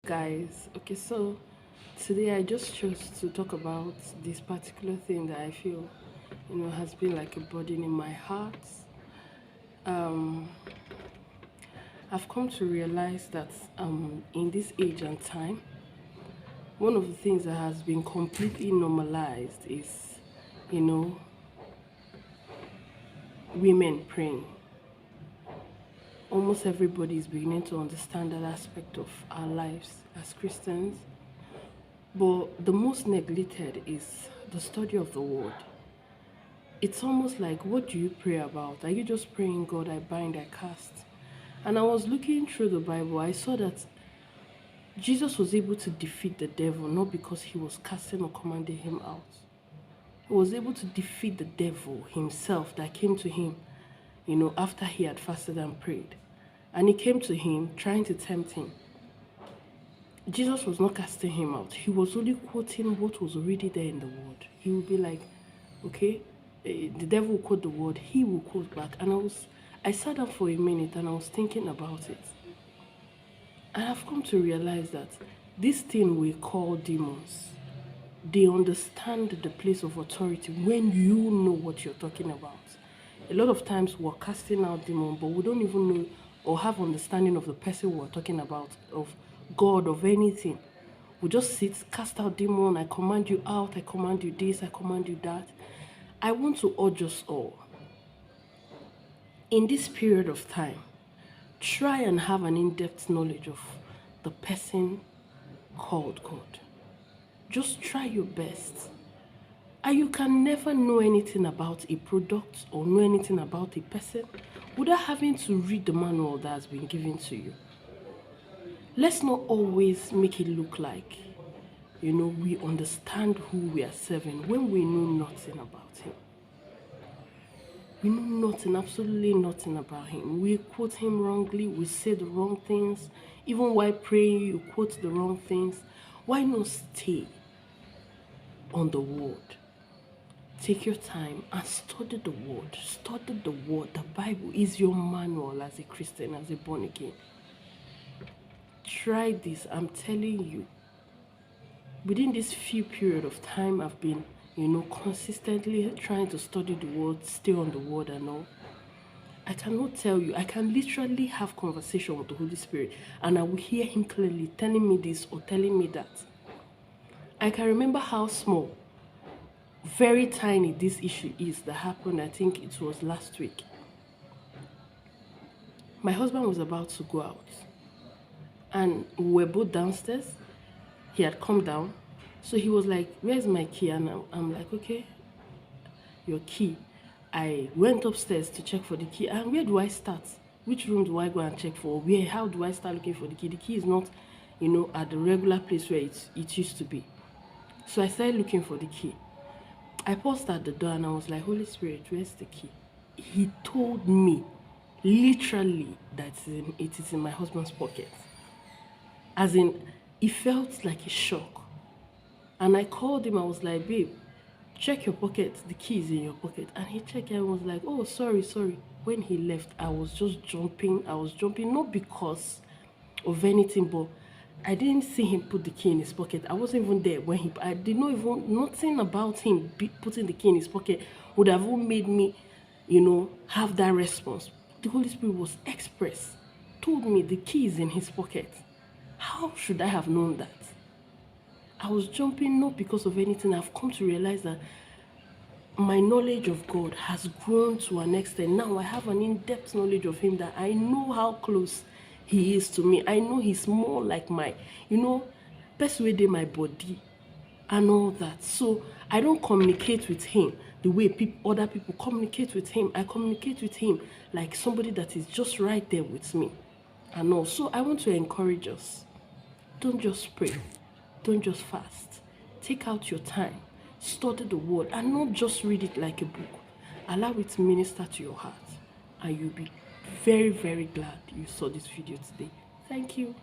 Guys? Okay, so today I just chose to talk about this particular thing that I feel, has been like a burden in my heart. Um, I've come to realize that in this age and time, one of the things that has been completely normalized is, you know, women praying. Almost everybody is beginning to understand that aspect of our lives as Christians. But the most neglected is the study of the word. It's almost like, what do you pray about? Are you just praying, God, I bind, I cast? And I was looking through the Bible, I saw that Jesus was able to defeat the devil not because he was casting or commanding him out. He was able to defeat the devil himself that came to him, after he had fasted and prayed. And he came to him trying to tempt him. Jesus was not casting him out. He was only quoting what was already there in the word. He would be like, okay, the devil will quote the word, he will quote back. And I sat down for a minute and I was thinking about it. And I've come to realize that this thing we call demons, they understand the place of authority when you know what you're talking about. A lot of times we're casting out demons, but we don't even know or have understanding of the person we're talking about, of God, of anything. We just sit, cast out demon, I command you out, I command you this, I command you that. I want to urge us all, in this period of time, try and have an in-depth knowledge of the person called God. Just try your best. And you can never know anything about a product or know anything about a person without having to read the manual that has been given to you. Let's not always make it look like, we understand who we are serving when we know nothing about him. We know nothing, absolutely nothing about him. We quote him wrongly, we say the wrong things. Even while praying, you quote the wrong things. Why not stay on the word? Take your time and study the word. Study the word. The Bible is your manual as a Christian, as a born again. Try this, I'm telling you. Within this few period of time, I've been, consistently trying to study the word, stay on the word and all. I cannot tell you, I can literally have conversation with the Holy Spirit and I will hear him clearly telling me this or telling me that. I can remember how small, very tiny this issue is that happened, I think it was last week. My husband was about to go out and we were both downstairs. He had come down. So he was like, where's my key? And I'm like, okay, your key. I went upstairs to check for the key. And where do I start? Which room do I go and check for? How do I start looking for the key? The key is not, at the regular place where it used to be. So I started looking for the key. I paused at the door and I was like, Holy Spirit, where's the key? He told me, literally, that it is in my husband's pocket. As in, it felt like a shock. And I called him, I was like, babe, check your pocket, the key is in your pocket. And he checked and was like, oh, sorry. When he left, I was just jumping. Not because of anything, but I didn't see him put the key in his pocket. I wasn't even there when I did not even, nothing about him putting the key in his pocket would have even made me, have that response. The Holy Spirit was express, told me the key is in his pocket. How should I have known that? I was jumping not because of anything. I've come to realize that my knowledge of God has grown to an extent. Now I have an in-depth knowledge of him that I know how close he is to me. I know he's more like my, best way my body and all that. So I don't communicate with him the way other people communicate with him. I communicate with him like somebody that is just right there with me. And also, I want to encourage us. Don't just pray. Don't just fast. Take out your time. Study the word and not just read it like a book. Allow it to minister to your heart. And you'll be very, very glad you saw this video today. Thank you.